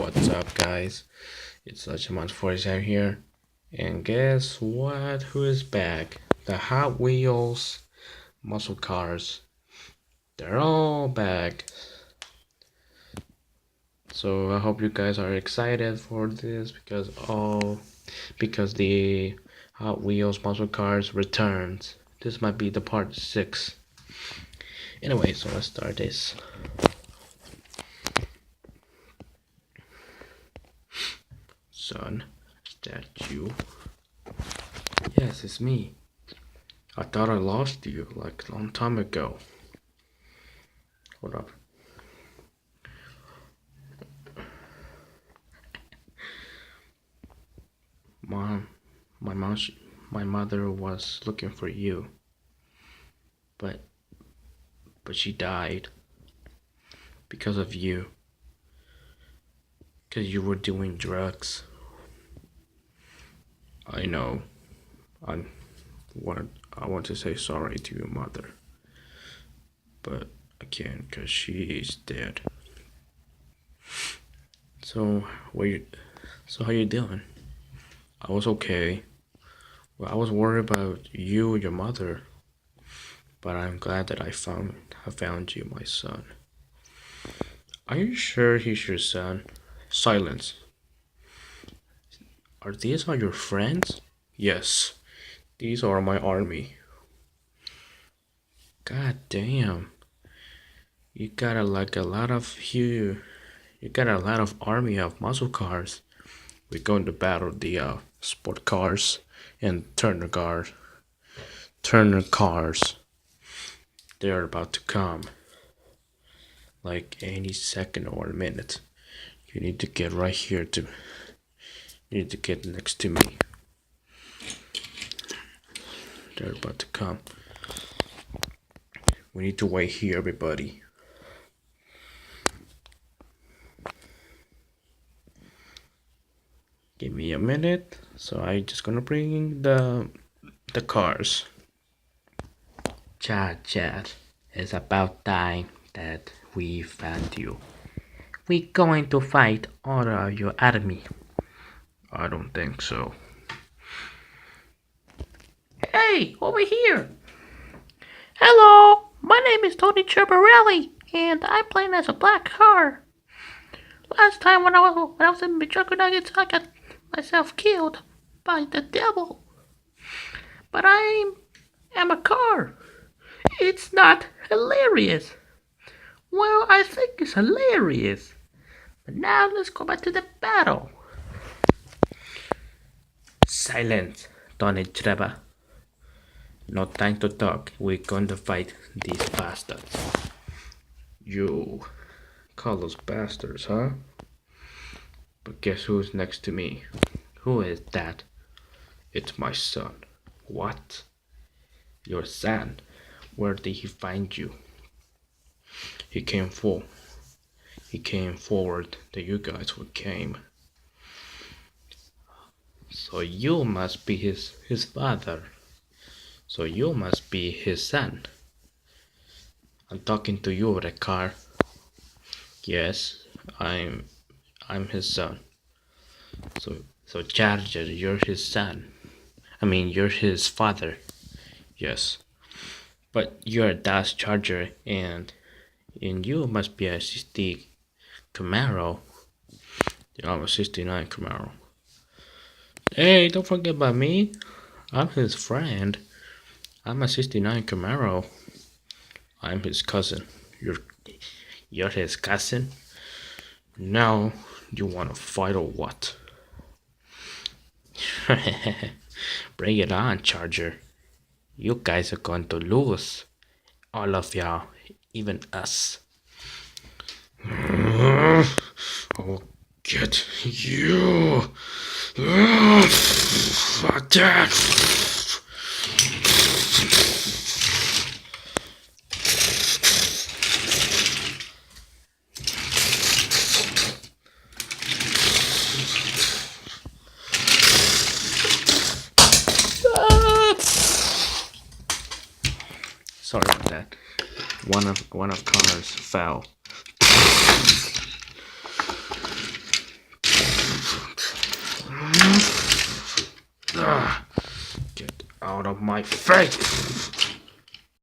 What's up, guys? It's Lachaman 47 here, and guess what? Who is back? The Hot Wheels muscle cars. They're all back. So I hope you guys are excited for this because the Hot Wheels muscle cars returns. This might be the part 6. Anyway, so let's start this. Son, is that you? Yes, it's me. I thought I lost you like a long time ago. Hold up. Mom, my mother was looking for you, but she died because of you. Because you were doing drugs. I know. I want to say sorry to your mother, but I can't because she is dead. So how you doing? I was okay. Well, I was worried about you and your mother, but I'm glad that I found you, my son. Are you sure he's your son? Silence. Are these all your friends? Yes, these are my army. God damn. You got a lot of you got a lot of army of muscle cars. We're going to battle the sport cars and Turner cars. They're about to come. Like any second or minute. You need to get right here you need to get next to me. They're about to come. We need to wait here, everybody. Give me a minute. So I just gonna bring the cars. Chad, it's about time that we found you. We're going to fight all of your army. I don't think so. Hey, over here! Hello, my name is Tony Cherbarelli, and I'm playing as a black car. Last time when I was in the Jungle Nuggets, I got myself killed by the devil. But I am a car. It's not hilarious. Well, I think it's hilarious. But now let's go back to the battle. Silence, Tony Trevor. No time to talk. We're going to fight these bastards. You call those bastards, huh? But guess who's next to me? Who is that? It's my son. What? Your son? Where did he find you? He came forward that you guys would came. So you must be his father. So you must be his son. I'm talking to you, the car. Yes, I'm his son. So Charger, you're his son. I mean, you're his father. Yes. But you're a Dodge Charger and you must be a 60 Camaro. Yeah, I'm a 69 Camaro. Hey, don't forget about me. I'm his friend. I'm a 69 Camaro. I'm his cousin. You're his cousin? Now, you wanna fight or what? Bring it on, Charger. You guys are going to lose. All of y'all, even us. I'll get you. Attack. Sorry about that. One of Connor's fell. Out of my face!